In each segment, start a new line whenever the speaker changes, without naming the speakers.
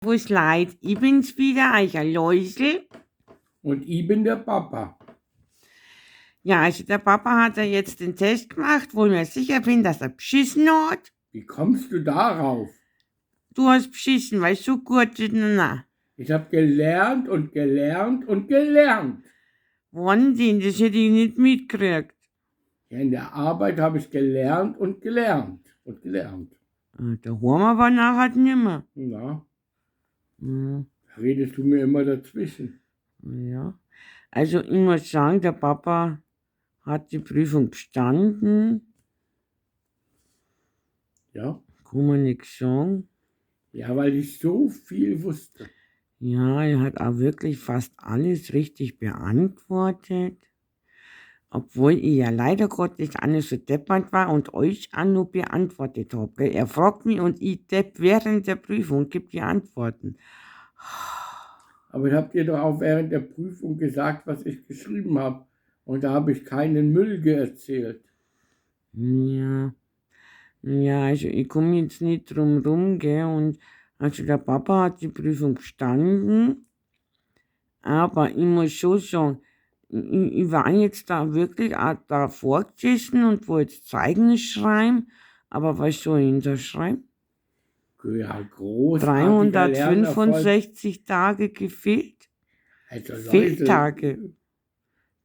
Servus Leid, ich bin's wieder, euer Läusel.
Und ich bin der Papa.
Ja, also der Papa hat ja jetzt den Test gemacht, wo ich mir sicher bin, dass er beschissen hat.
Wie kommst du darauf?
Du hast beschissen, weil so gut ist. Na,
Ich habe gelernt und gelernt und gelernt.
wann denn? Das hätte ich nicht mitgekriegt.
Ja, in der Arbeit habe ich gelernt und gelernt und gelernt.
Daheim aber nachher nimmer.
Na,
Ja,
da redest du mir immer dazwischen.
ja. Also ich muss sagen, der Papa hat die Prüfung bestanden.
Ja?
Kann man nichts sagen.
Ja, weil ich so viel wusste.
Ja, er hat auch wirklich fast alles richtig beantwortet. Obwohl ich ja leider Gottes auch nicht so deppert war und euch auch nur beantwortet habe. Er fragt mich und ich depp während der Prüfung, gebe die Antworten.
Aber ich habe dir doch auch während der Prüfung gesagt, was ich geschrieben habe. Und da habe ich keinen Müll erzählt.
Ja, ja, also ich komme jetzt nicht drum rum, gell. Und also der Papa hat die Prüfung bestanden, aber ich muss schon sagen, ich war jetzt da wirklich auch davor gesessen und wollte jetzt Zeugnis schreiben, aber was soll ich denn da schreiben?
Ja, großartiger Lernerfolg.
365 Tage gefehlt.
Also Leute,
Fehltage.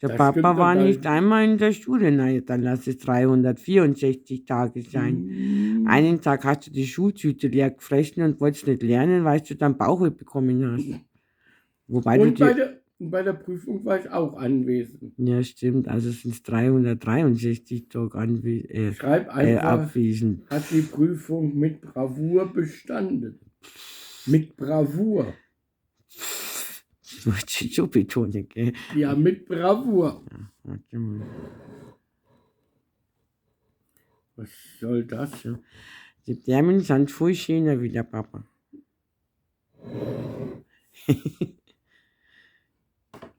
Der
das
Papa
stimmt doch
war
gar
nicht einmal in der Schule. Na ja, dann lass es 364 Tage sein. Einen Tag hast du die Schultüte leer gefressen und wolltest nicht lernen, weil du dann Bauchweh bekommen hast. Wobei
Und
du
bei der Prüfung war ich auch anwesend.
Ja, stimmt. Also sind es 363 Tage
Schreib einfach,
abwesend.
hat die Prüfung mit Bravour bestanden. Mit Bravour.
Das wird schon betonen, gell?
Ja, mit Bravour.
Ja, warte mal.
Was soll das?
So. Die Damen sind voll schöner wie der Papa.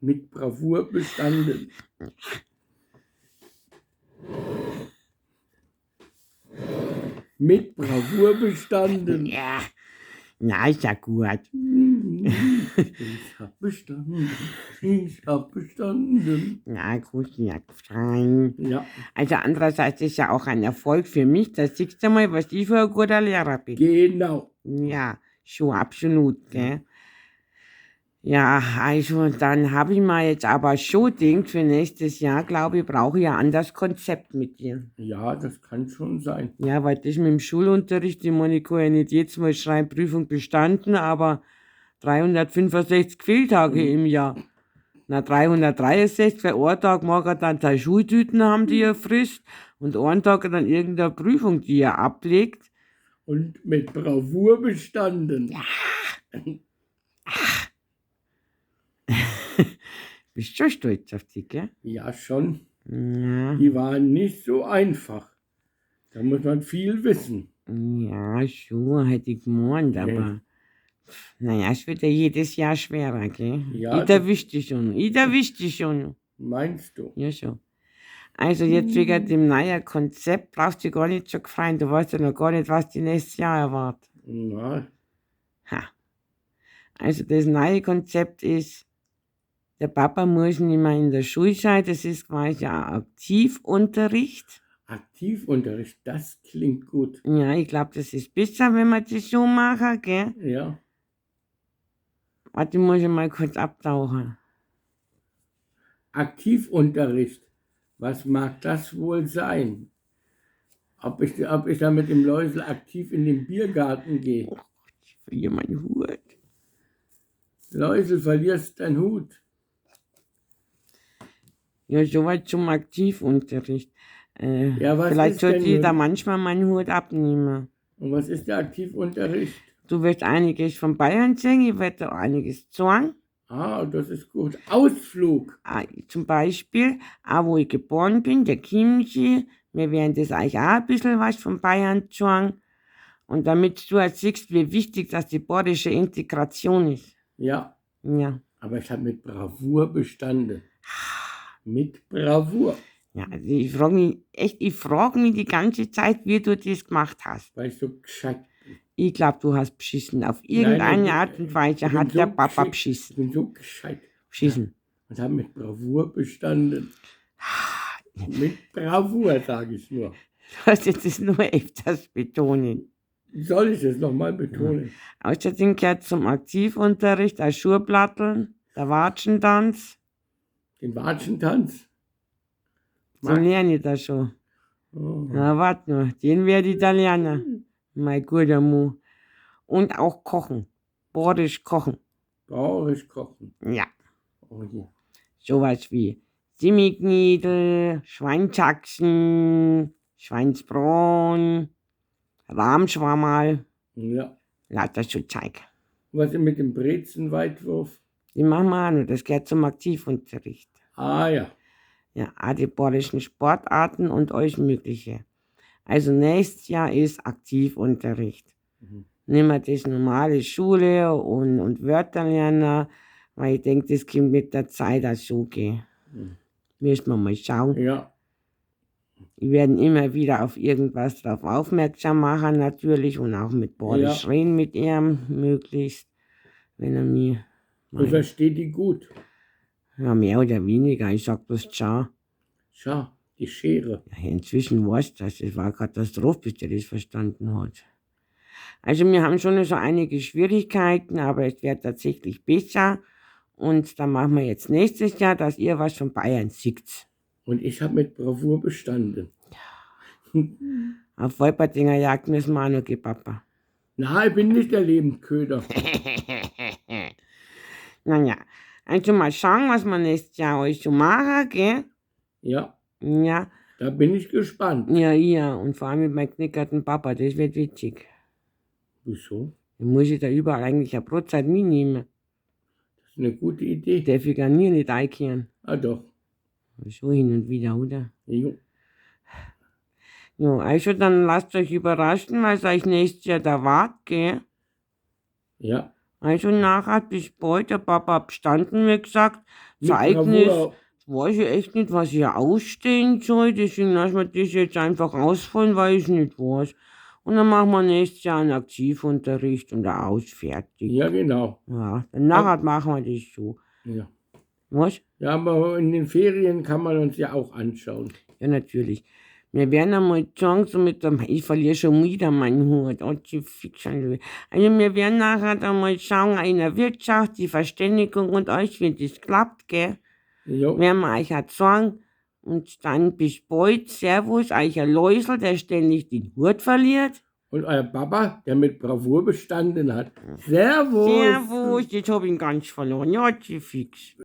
Mit Bravour bestanden. Mit Bravour bestanden.
Ja, na, ist ja gut.
Ich hab bestanden. Ich hab bestanden.
Na, gut, ja, fein.
Ja,
Also andererseits ist ja auch ein Erfolg für mich. Da siehst du mal, was ich für ein guter Lehrer bin.
genau.
Ja, schon absolut, gell? Ja, also dann habe ich mir jetzt aber schon gedacht, für nächstes Jahr, glaube ich, brauche ich ein anderes Konzept mit dir.
Ja, das kann schon sein.
Ja, weil das mit dem Schulunterricht, ich meine, ich kann ja nicht jetzt mal schreiben, Prüfung bestanden, aber 365 Fehltage im Jahr. Na, 363, für einen Tag mag er dann seine Schultüten haben, die er frisst, und einen Tag dann irgendeine Prüfung, die er ablegt.
Und mit Bravour bestanden. Ja.
Bist schon stolz auf dich, gell?
Ja, schon.
Ja.
Die waren nicht so einfach. Da muss man viel wissen.
Ja, schon, hätte ich gemeint, aber naja, es wird ja jedes Jahr schwerer, gell?
Ja,
Ich erwischt dich schon.
Meinst du?
Ja, schon. Also jetzt wegen dem neuen Konzept brauchst du dich gar nicht so freuen. Du weißt ja noch gar nicht, was die nächstes Jahr erwartet.
Na,
Ha. Also das neue Konzept ist, der Papa muss nicht mehr in der Schule sein, das ist quasi ein Aktivunterricht.
Aktivunterricht, das klingt gut.
Ja, ich glaube, das ist besser, wenn wir das so machen, gell?
Ja.
Warte, muss ich mal kurz abtauchen.
Aktivunterricht, was mag das wohl sein? Ob ich da mit dem Läusel aktiv in den Biergarten gehe?
Oh, ich verliere meinen Hut.
Läusel, verlierst deinen Hut.
Ja, soweit zum Aktivunterricht.
Ja, was
Vielleicht
ist
sollte
denn
ich
nun?
da manchmal meinen Hut abnehmen.
Und was ist der Aktivunterricht?
Du wirst einiges von Bayern sehen, ich werde einiges sagen.
Ah, das ist gut. Ausflug.
Zum Beispiel, auch wo ich geboren bin, der Chiemsee. Wir werden das euch auch ein bisschen was von Bayern sagen. Und damit du jetzt siehst, wie wichtig das die bayerische Integration ist.
Ja,
Ja.
aber ich habe mit Bravour bestanden. Mit Bravour.
Ja, also ich frage mich die ganze Zeit, wie du das gemacht hast.
Weil ich so gescheit bin.
Ich glaube, du hast beschissen. Auf
Nein,
irgendeine Art und Weise
ich bin
hat der
so
Papa
gescheit. Ich
beschissen.
bin so gescheit.
Beschissen.
Und habe mit Bravour bestanden. Mit Bravour, sage ich nur.
Du hast jetzt das nur öfters betonen.
Soll ich es nochmal betonen?
Außerdem gehört zum Aktivunterricht ein Schurplatteln, der Watschentanz.
Den Watschentanz?
So lerne ich das schon.
Oh.
Na, warte nur, den werde ich da lernen. Mein guter Mu. Und auch kochen. Borisch kochen.
Bauerisch kochen.
Ja.
Oh je.
Sowas wie Simigkniedel, Schweinshaxen, Schweinsbraun, Rahmschwammerl.
Ja.
Lauter so Zeug.
Was ist mit dem Brezenweitwurf?
Die machen wir auch noch, das gehört zum Aktivunterricht.
Ah ja.
Ja, auch die borischen Sportarten und alles Mögliche. Also nächstes Jahr ist Aktivunterricht. Nicht mehr das normale Schule und Wörter lernen, weil ich denke, das kommt mit der Zeit auch so gehen. Müssen wir mal schauen.
Ja.
Wir werden immer wieder auf irgendwas drauf aufmerksam machen, natürlich, und auch mit Borisch
Ja.
reden mit ihm, möglichst, wenn er mir.
Du verstehst die gut.
Ja, mehr oder weniger, ich sag bloß ciao.
Schau, die Schere.
Ja, inzwischen weißt du das, es war Katastrophe, bis der das verstanden hat. Also wir haben schon so einige Schwierigkeiten, aber es wird tatsächlich besser. Und dann machen wir jetzt nächstes Jahr, dass ihr was von Bayern seht.
Und ich habe mit Bravour bestanden.
Auf Wolpertinger Jagd müssen wir auch noch gehen, Papa.
Na, ich bin nicht der Lebendköder.
Naja, also mal schauen, was wir nächstes Jahr euch so machen, gell?
Ja,
Ja,
da bin ich gespannt.
ja, und vor allem mit meinem knickerten Papa, das wird witzig.
Wieso?
Dann muss ich da überall eigentlich eine Brotzeit mitnehmen.
Das ist eine gute Idee.
Darf ich gar nie nicht einkehren.
Ah doch.
So hin und wieder, oder?
Jo.
Ja, also dann lasst euch überraschen, was euch nächstes Jahr da wart, gell?
Ja.
Also nachher bis bald, der Papa hat bestanden, wie gesagt.
Mit
Zeugnis,
Bravour.
weiß ich echt nicht, was hier ausstehen soll, deswegen lassen wir das jetzt einfach ausfallen, weil ich nicht weiß. Und dann machen wir nächstes Jahr einen Aktivunterricht und da aus, fertig.
Ja, genau.
Ja, dann nachher machen wir das so.
Ja.
Was?
Ja, aber in den Ferien kann man uns ja auch anschauen.
Ja, natürlich. Wir werden einmal sagen, so mit dem, ich verliere schon wieder meinen Hut. Oh, die Fiction. Also wir werden nachher dann mal schauen, in der Wirtschaft, die Verständigung und euch, wie das klappt, gell?
Jo.
Werden wir euch halt sagen. Und dann bis bald. Servus, euer Läusel, der ständig den Hut verliert.
Und euer Papa, der mit Bravour bestanden hat. Servus.
Servus, jetzt hab ich ihn ganz verloren. Ja, die Fix.